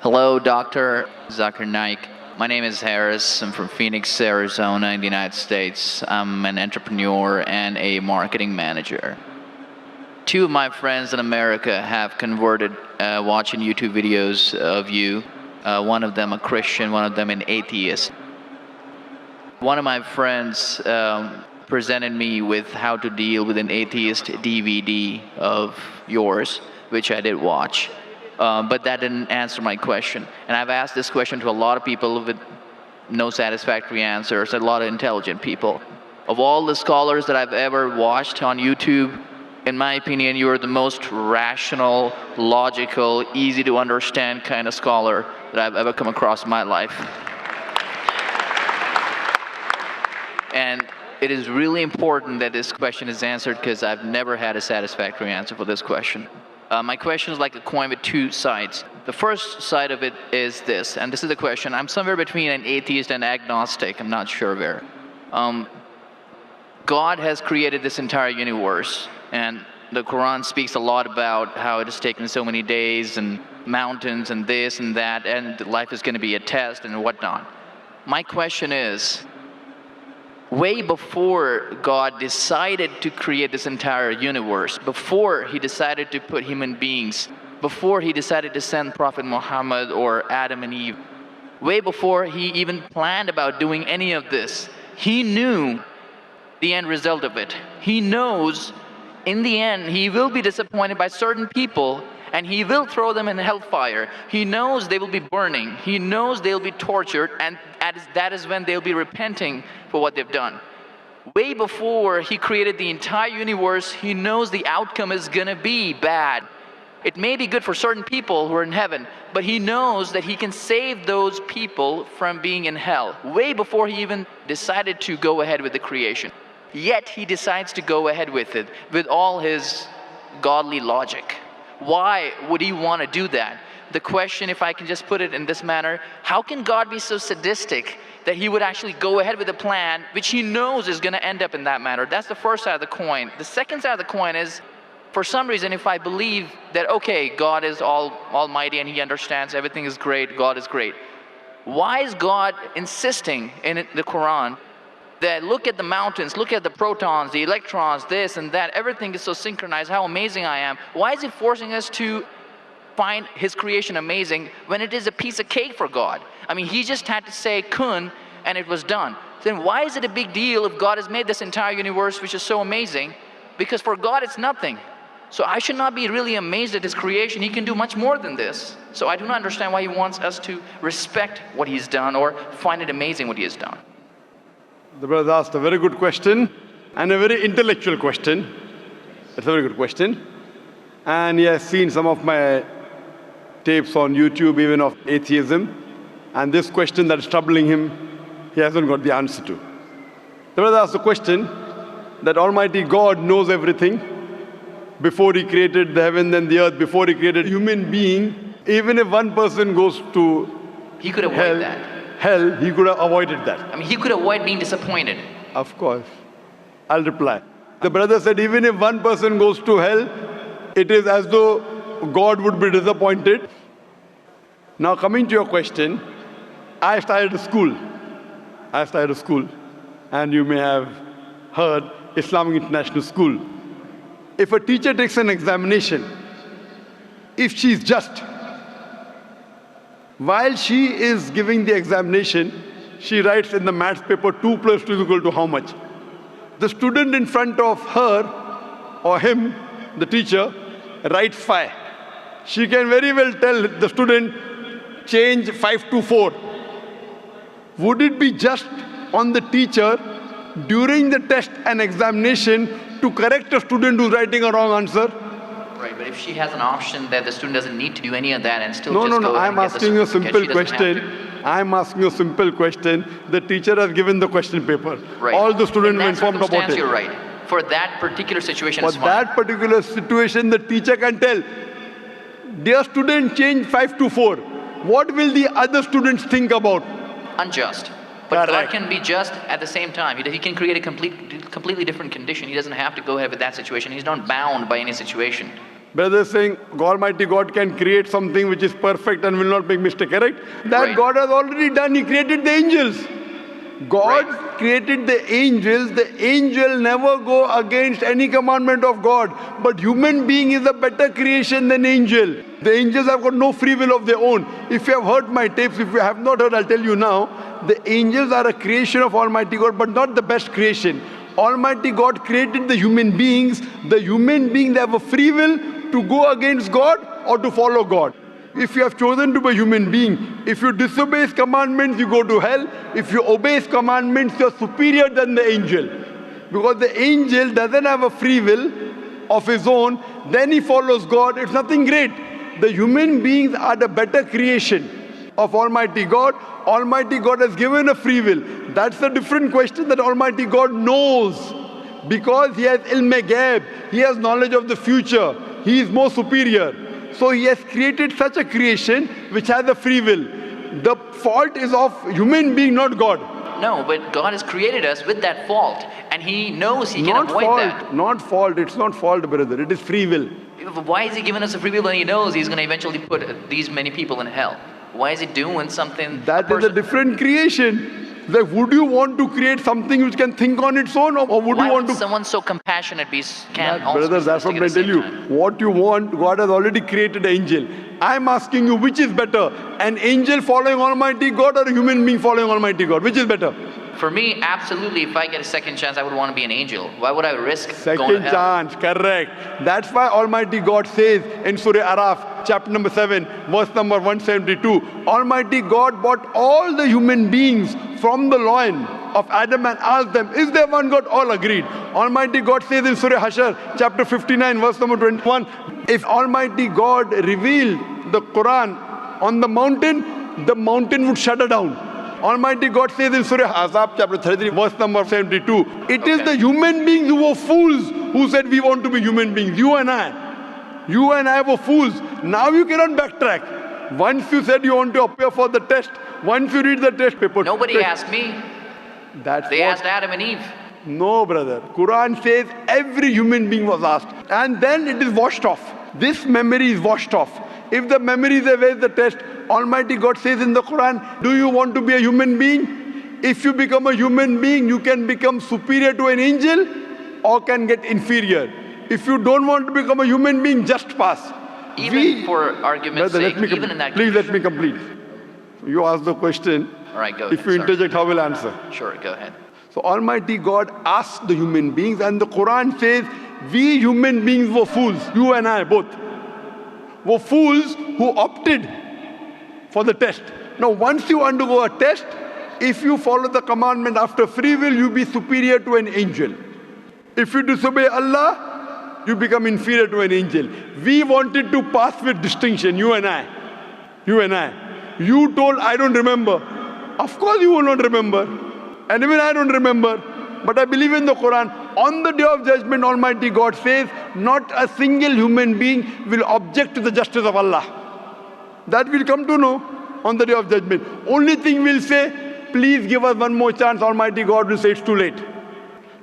Hello, Dr. Zakir Naik. My name is Harris. I'm from Phoenix, Arizona in the United States. I'm an entrepreneur and a marketing manager. Two of my friends in America have converted watching YouTube videos of you. One of them a Christian, one of them an atheist. One of my friends presented me with how to deal with an atheist DVD of yours, which I did watch. But that didn't answer my question. And I've asked this question to a lot of people with no satisfactory answers, a lot of intelligent people. Of all the scholars that I've ever watched on YouTube, in my opinion, you are the most rational, logical, easy to understand kind of scholar that I've ever come across in my life. And it is really important that this question is answered because I've never had a satisfactory answer for this question. My question is like a coin with two sides. The first side of it is this, and this is the question. I'm somewhere between an atheist and agnostic. I'm not sure where. God has created this entire universe, and the Quran speaks a lot about how it has taken so many days and mountains and this and that, and life is going to be a test and whatnot. My question is, way before God decided to create this entire universe, before he decided to put human beings, before he decided to send Prophet Muhammad or Adam and Eve, way before he even planned about doing any of this, he knew the end result of it. He knows in the end he will be disappointed by certain people and he will throw them in hellfire. He knows they will be burning. He knows they'll be tortured, and that is when they'll be repenting for what they've done. Way before he created the entire universe, he knows the outcome is gonna be bad. It may be good for certain people who are in heaven, but he knows that he can save those people from being in hell, way before he even decided to go ahead with the creation. Yet he decides to go ahead with it, with all his godly logic. Why would he want to do that? The question, if I can just put it in this manner, how can God be so sadistic that he would actually go ahead with a plan which he knows is going to end up in that manner? That's the first side of the coin. The second side of the coin is, for some reason, if I believe that, okay, God is almighty and he understands everything is great, God is great, why is God insisting in the Quran that look at the mountains, look at the protons, the electrons, this and that, everything is so synchronized, how amazing I am? Why is he forcing us to find his creation amazing when it is a piece of cake for God? I mean, he just had to say kun and it was done. Then why is it a big deal if God has made this entire universe which is so amazing? Because for God it's nothing. So I should not be really amazed at his creation. He can do much more than this. So I do not understand why he wants us to respect what he's done or find it amazing what he has done. The brother asked a very good question and a very intellectual question. It's a very good question. And he has seen some of my tapes on YouTube, even of atheism. And this question that is troubling him, he hasn't got the answer to. The brother asked the question that Almighty God knows everything before he created the heaven and the earth, before he created human being. Even if one person goes to he could avoid that. Hell, he could have avoided that. I mean, he could avoid being disappointed. Of course. I'll reply. The brother said, even if one person goes to hell, it is as though God would be disappointed. Now coming to your question, I started a school. And you may have heard Islamic International School. If a teacher takes an examination, if she is just, while she is giving the examination, she writes in the maths paper 2 plus 2 is equal to how much? The student in front of her or him, the teacher, writes 5. She can very well tell the student, change 5 to 4. Would it be just on the teacher during the test and examination to correct a student who's writing a wrong answer? Right, but if she has an option that the student doesn't need to do any of that and still No, I'm asking you a simple question. I'm asking you a simple question. The teacher has given the question paper. Right. All the students were informed about it. You're right. For that particular situation, For that particular situation, the teacher can tell, dear student, change 5 to 4. What will the other students think about? Unjust. But God can be just at the same time. He can create a completely different condition. He doesn't have to go ahead with that situation. He's not bound by any situation. Brother is saying Almighty God can create something which is perfect and will not make mistake, correct? That Right. God has already done. He created the angels. God Right. created the angels. The angel never go against any commandment of God. But human being is a better creation than angel. The angels have got no free will of their own. If you have heard my tapes, if you have not heard, I'll tell you now. The angels are a creation of Almighty God, but not the best creation. Almighty God created the human beings. The human beings, they have a free will to go against God or to follow God. If you have chosen to be a human being, if you disobey His commandments, you go to hell. If you obey His commandments, you're superior than the angel. Because the angel doesn't have a free will of his own, then he follows God. It's nothing great. The human beings are the better creation of Almighty God. Almighty God has given a free will. That's a different question that Almighty God knows. Because He has ilm-e-ghaib, He has knowledge of the future. He is more superior. So He has created such a creation which has a free will. The fault is of human being, not God. No, but God has created us with that fault, and He knows He can Not avoid fault, that. not fault. It's not fault, brother. It is free will. Why is He giving us a free will when He knows He's going to eventually put these many people in hell? Why is He doing something? That is a different creation. Like, would you want to create something which can think on its own, or would Why you want would to? someone so compassionate can That, also brother, be that's what sadistic I at the tell you. same time? What you want, God has already created an angel. I'm asking you, which is better? An angel following Almighty God or a human being following Almighty God? Which is better? For me, absolutely, if I get a second chance, I would want to be an angel. Why would I risk going to Second hell? chance, correct. That's why Almighty God says in Surah Araf, chapter number 7, verse number 172, Almighty God brought all the human beings from the loin of Adam and asked them, is there one God? All agreed. Almighty God says in Surah Hashar, chapter 59, verse number 21, if Almighty God revealed the Quran on the mountain would shudder down. Almighty God says in Surah Ahzab, chapter 33, verse number 72, it is the human beings who were fools who said we want to be human beings. You and I were fools. Now you cannot backtrack. Once you said you want to appear for the test, once you read the test paper. Nobody asked me. That's They what, asked Adam and Eve. No, brother. Quran says every human being was asked. And then it is washed off. This memory is washed off. If the memory is there, where is the test? Almighty God says in the Quran, do you want to be a human being? If you become a human being, you can become superior to an angel or can get inferior. If you don't want to become a human being, just pass. Even for argument's Brother, sake, even in that please let condition. me complete. You ask the question. All right, go If ahead. you Sorry. interject, how will I answer? Sure, go ahead. So Almighty God asked the human beings, and the Quran says, we human beings were fools, you and I both, were fools who opted for the test. Now once you undergo a test, if you follow the commandment after free will, you be superior to an angel. If you disobey Allah, you become inferior to an angel. We wanted to pass with distinction, you and I. You told, I don't remember. Of course you will not remember. And even I don't remember. But I believe in the Quran. On the day of judgment, Almighty God says, not a single human being will object to the justice of Allah. That we'll come to know on the day of judgment. Only thing we'll say, please give us one more chance. Almighty God will say it's too late.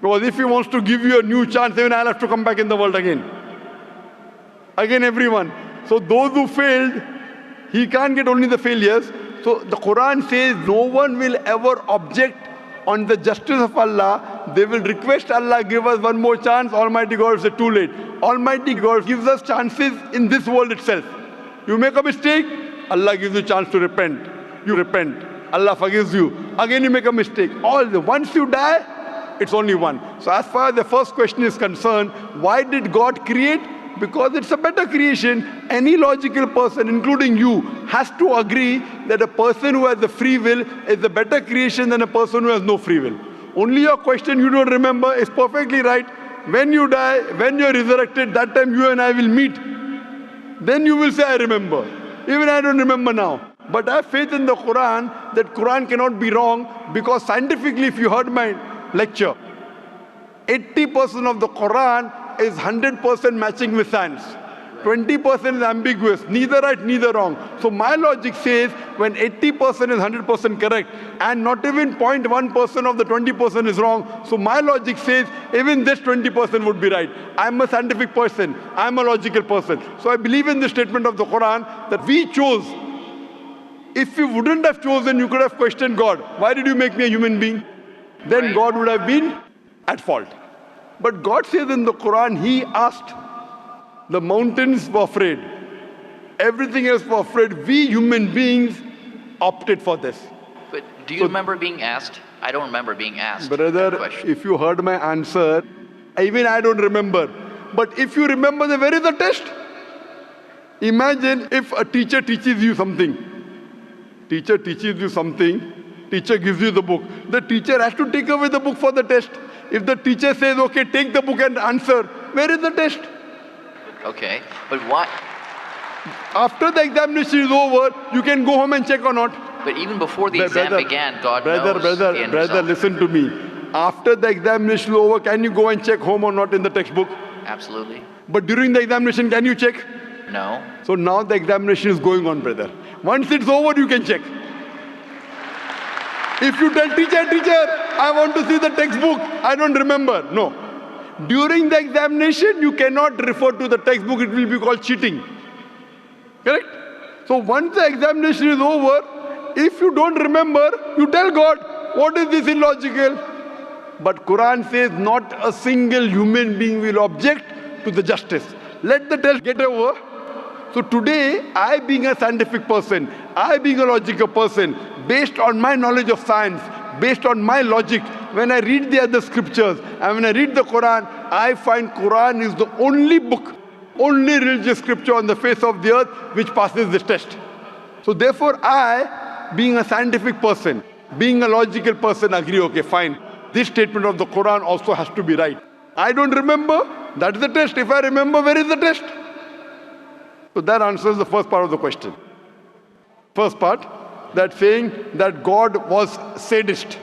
Because if He wants to give you a new chance, even I'll have to come back in the world again. Again, everyone. So those who failed, He can't get only the failures. So the Quran says no one will ever object on the justice of Allah. They will request Allah, give us one more chance. Almighty God will say too late. Almighty God gives us chances in this world itself. You make a mistake, Allah gives you a chance to repent. You repent. Allah forgives you. Again you make a mistake. Once you die, it's only one. So as far as the first question is concerned, why did God create? Because it's a better creation. Any logical person, including you, has to agree that a person who has the free will is a better creation than a person who has no free will. Only your question you don't remember is perfectly right. When you die, when you're resurrected, that time you and I will meet. Then you will say, I remember. Even I don't remember now. But I have faith in the Quran that Quran cannot be wrong, because scientifically, if you heard my lecture, 80% of the Quran is 100% matching with science. 20% is ambiguous, neither right, neither wrong. So my logic says when 80% is 100% correct and not even 0.1% of the 20% is wrong, so my logic says even this 20% would be right. I'm a scientific person, I'm a logical person. So I believe in the statement of the Quran that we chose. If you wouldn't have chosen, you could have questioned God. Why did you make me a human being? Then Right. God would have been at fault. But God says in the Quran, He asked. The mountains were afraid. Everything else was afraid. We human beings opted for this. But do you remember being asked? I don't remember being asked that Brother, question. if you heard my answer, even I don't remember. But if you remember, then where is the test? Imagine if a teacher teaches you something. Teacher teaches you something. Teacher gives you the book. The teacher has to take away the book for the test. If the teacher says, okay, take the book and answer, where is the test? Okay, but why? After the examination is over, you can go home and check or not. But even before the exam began, God knows the end Brother, result. listen to me. After the examination is over, can you go and check home or not in the textbook? Absolutely. But during the examination, can you check? No. So now the examination is going on, brother. Once it's over, you can check. If you tell teacher, I want to see the textbook, I don't remember. No. During the examination, you cannot refer to the textbook. It will be called cheating. Correct? So once the examination is over, if you don't remember, you tell God, what is this illogical? But Quran says not a single human being will object to the justice. Let the test get over. So today, I being a scientific person, I being a logical person, based on my knowledge of science, based on my logic, when I read the other scriptures and when I read the Quran, I find Quran is the only book, only religious scripture on the face of the earth which passes this test. So therefore I, being a scientific person, being a logical person, agree, okay, fine. This statement of the Quran also has to be right. I don't remember, that's the test. If I remember, where is the test? So that answers the first part of the question. First part, that saying that God was sadist.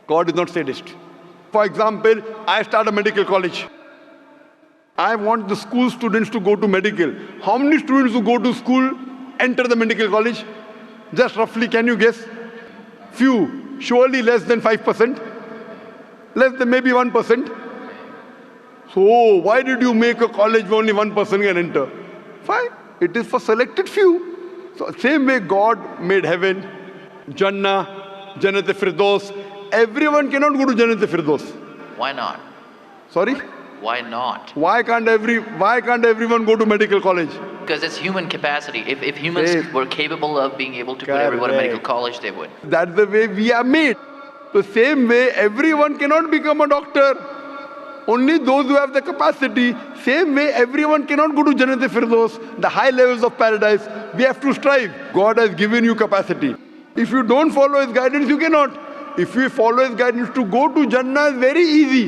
God is not sadist. For example, I start a medical college. I want the school students to go to medical. How many students who go to school enter the medical college? Just roughly, can you guess? Few. Surely less than 5%. Less than maybe 1%. So why did you make a college where only 1% can enter? Fine. It is for selected few. So same way God made heaven, Jannah, Jannat-e-Firdaus. Everyone cannot go to Jannat-e-Firdaus. Why not? Sorry? Why not? Why can't everyone go to medical college? Because it's human capacity. If humans Yes. were capable of being able to put everyone in medical Correct. college, they would. That's the way we are made. The same way everyone cannot become a doctor. Only those who have the capacity. Same way everyone cannot go to Jannat-e-Firdaus, the high levels of paradise. We have to strive. God has given you capacity. If you don't follow His guidance, you cannot. If you follow His guidance, to go to Jannah is very easy.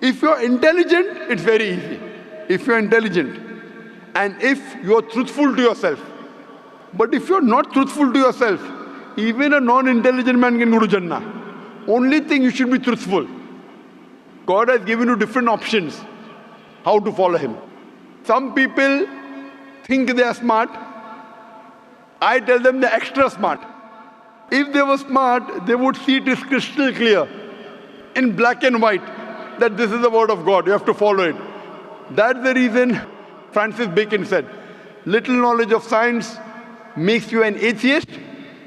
If you're intelligent, it's very easy. If you're intelligent and if you're truthful to yourself. But if you're not truthful to yourself, even a non-intelligent man can go to Jannah. Only thing, you should be truthful. God has given you different options how to follow Him. Some people think they are smart. I tell them they're extra smart. If they were smart, they would see it is crystal clear in black and white that this is the word of God. You have to follow it. That's the reason Francis Bacon said, little knowledge of science makes you an atheist.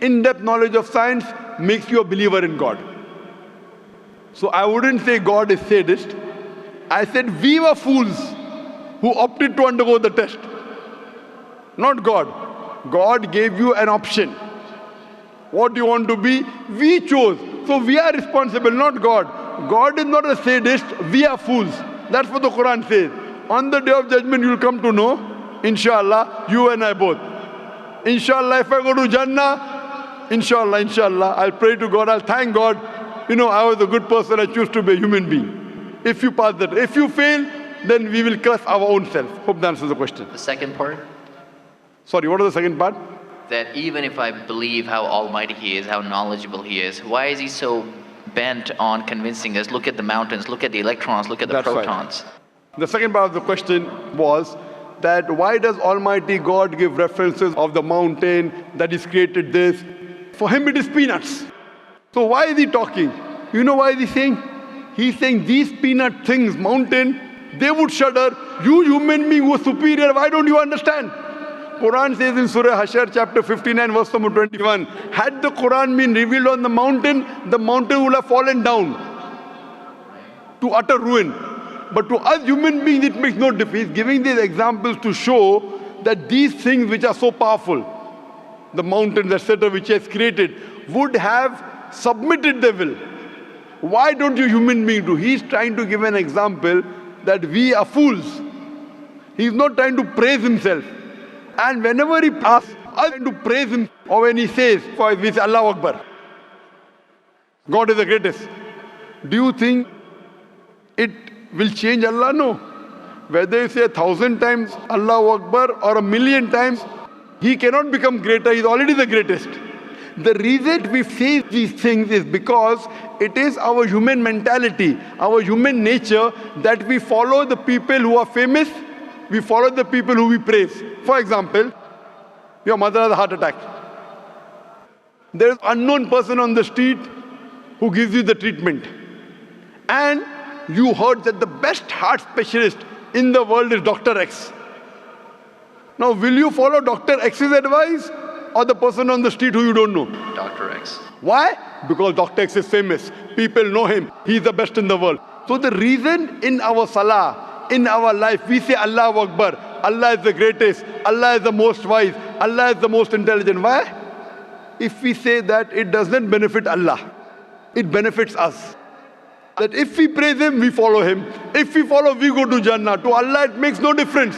In-depth knowledge of science makes you a believer in God. So I wouldn't say God is sadist. I said we were fools who opted to undergo the test. Not God. God gave you an option. What do you want to be? We chose. So we are responsible, not God. God is not a sadist. We are fools. That's what the Quran says. On the day of judgment, you'll come to know, inshallah, you and I both. Inshallah, if I go to Jannah, inshallah, I'll pray to God, I'll thank God. You know, I was a good person, I choose to be a human being. If you pass that. If you fail, then we will curse our own self. Hope that answers the question. The second part, Sorry, what was the second part? that even if I believe how almighty He is, how knowledgeable He is, why is He so bent on convincing us, look at the mountains, look at the electrons, look at the That's right. protons? The second part of the question was that why does Almighty God give references of the mountain that He's created this? For Him it is peanuts. So why is He talking? You know why He's saying? He's saying these peanut things, mountain, they would shudder. You human being who are superior, why don't you understand? Quran says in Surah Hashr chapter 59 verse number 21, had the Quran been revealed on the mountain would have fallen down to utter ruin. But to us human beings it makes no difference. He's giving these examples to show that these things which are so powerful, the mountains etc. which He has created, would have submitted their will. Why don't you human beings do? He's trying to give an example that we are fools. He's not trying to praise Himself. And whenever He asks us to praise Him, or when He says, for we say Allahu Akbar, God is the greatest, do you think it will change Allah? No. Whether you say 1,000 times Allahu Akbar or 1,000,000 times, He cannot become greater. He's already the greatest. The reason we say these things is because it is our human mentality, our human nature, that we follow the people who are famous, we follow the people who we praise. For example, your mother has a heart attack. There is an unknown person on the street who gives you the treatment. And you heard that the best heart specialist in the world is Dr. X. Now, will you follow Dr. X's advice or the person on the street who you don't know? Dr. X. Why? Because Dr. X is famous. People know him. He's the best in the world. So the reason in our salah, in our life, we say Allahu Akbar, Allah is the greatest, Allah is the most wise, Allah is the most intelligent. Why? If we say that, it doesn't benefit Allah. It benefits us. That if we praise Him, we follow Him. If we follow, we go to Jannah. To Allah, it makes no difference.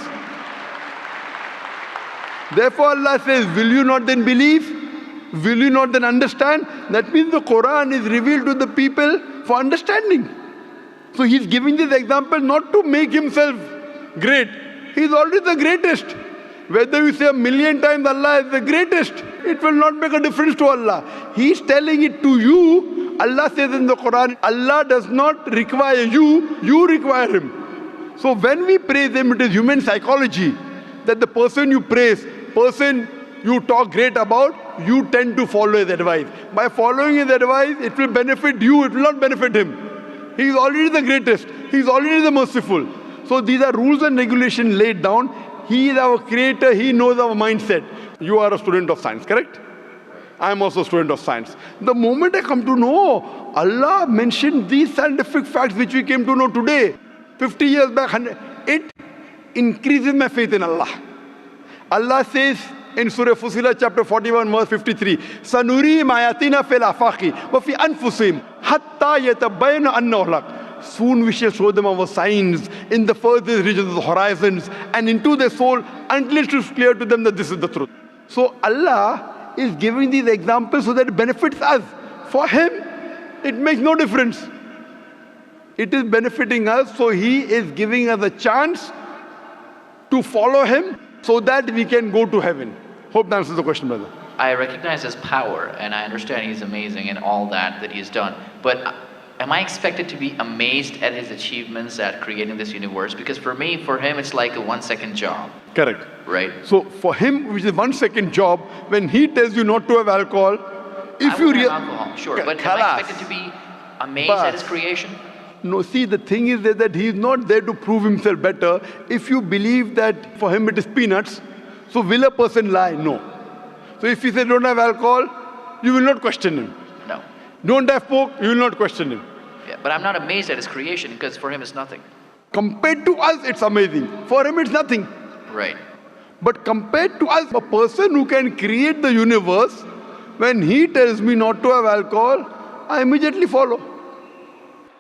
Therefore, Allah says, will you not then believe? Will you not then understand? That means the Quran is revealed to the people for understanding. So He's giving this example not to make Himself great. He's already the greatest. Whether you say 1,000,000 times Allah is the greatest, it will not make a difference to Allah. He's telling it to you. Allah says in the Quran, Allah does not require you, you require Him. So when we praise Him, it is human psychology that the person you praise, person you talk great about, you tend to follow his advice. By following his advice, it will benefit you, it will not benefit him. He is already the greatest. He is already the merciful. So these are rules and regulations laid down. He is our creator. He knows our mindset. You are a student of science, correct? I am also a student of science. The moment I come to know, Allah mentioned these scientific facts which we came to know today, 50 years back, it increases my faith in Allah. Allah says in Surah Fussilat chapter 41 verse 53, Sanurihim ayatina fil afaqi wa fi anfusihim hatta yatabayyana annahu al-haq. Soon we shall show them our signs in the furthest regions of the horizons and into their soul until it is clear to them that this is the truth. So Allah is giving these examples so that it benefits us. For Him, it makes no difference. It is benefiting us, so He is giving us a chance to follow Him so that we can go to heaven. Hope that answers the question, brother. I recognize His power, and I understand He's amazing and all that He's done. But am I expected to be amazed at His achievements at creating this universe? Because for Him, it's like a 1-second job. Correct. Right? So for Him, which is 1-second job, when He tells you not to have alcohol, if you have alcohol, sure. But am I expected to be amazed at His creation? No, see, the thing is that He is not there to prove Himself better. If you believe that for Him it is peanuts, so will a person lie? No. So if He says don't have alcohol, you will not question Him. No. Don't have pork, you will not question Him. Yeah, but I'm not amazed at His creation because for Him it's nothing. Compared to us, it's amazing. For Him, it's nothing. Right. But compared to us, a person who can create the universe, when He tells me not to have alcohol, I immediately follow.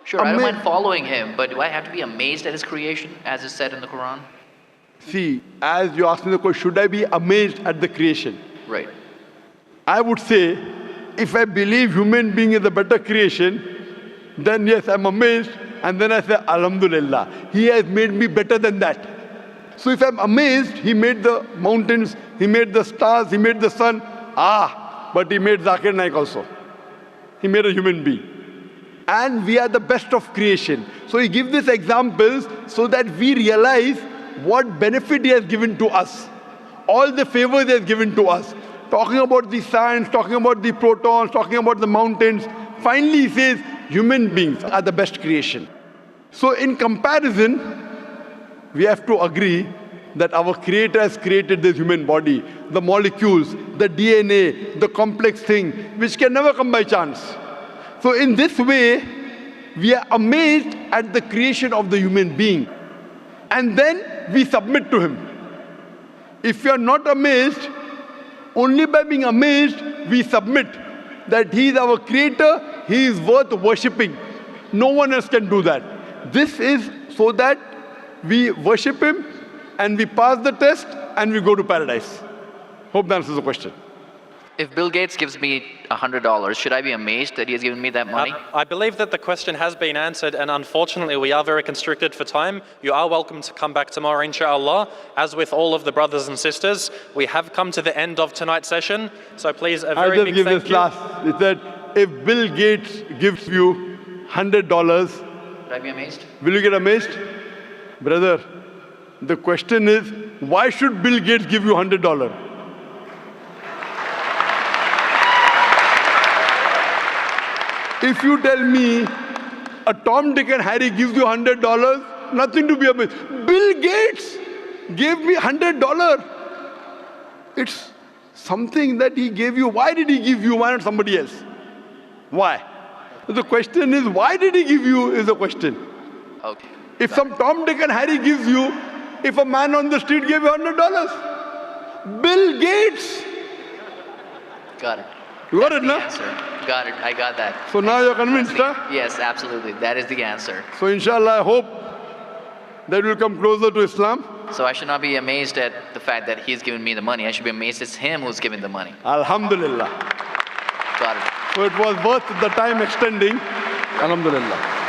Sure, I don't mind following Him, but do I have to be amazed at His creation, as is said in the Quran? See, as you asked me the question, should I be amazed at the creation? Right. I would say, if I believe human being is a better creation, then yes, I'm amazed, and then I say, Alhamdulillah, He has made me better than that. So if I'm amazed, He made the mountains, He made the stars, He made the sun, but He made Zakir Naik also. He made a human being. and we are the best of creation. So he gives these examples so that we realize what benefit he has given to us, all the favors he has given to us. Talking about the sands, talking about the protons, talking about the mountains. Finally, he says human beings are the best creation. So in comparison, we have to agree that our Creator has created this human body, the molecules, the DNA, the complex thing, which can never come by chance. So in this way, we are amazed at the creation of the human being. And then we submit to him. If we are not amazed, only by being amazed, we submit that he is our creator, he is worth worshipping. No one else can do that. This is so that we worship him and we pass the test and we go to paradise. Hope that answers the question. If Bill Gates gives me $100, should I be amazed that he has given me that money? I believe that the question has been answered, and unfortunately we are very constricted for time. You are welcome to come back tomorrow, inshallah. As with all of the brothers and sisters, we have come to the end of tonight's session, so please a very big thank you. I'll just give this last. It said, if Bill Gates gives you $100, Should I be amazed? will you get amazed? Brother, the question is, why should Bill Gates give you $100? If you tell me a Tom, Dick and Harry gives you $100, nothing to be amazed. Bill Gates gave me $100. It's something that he gave you. Why did he give you? Why not somebody else? Why? The question is, why did he give you is the question. Okay. If some Tom, Dick and Harry gives you, if a man on the street gave you $100, Bill Gates. Got it. You got That's it, the no? answer. Got it. I got that. So now you're convinced, huh? Yes, absolutely. That is the answer. So inshallah, I hope that we'll come closer to Islam. So I should not be amazed at the fact that he's given me the money. I should be amazed it's him who's giving the money. Alhamdulillah. Got it. So it was worth the time extending. Alhamdulillah.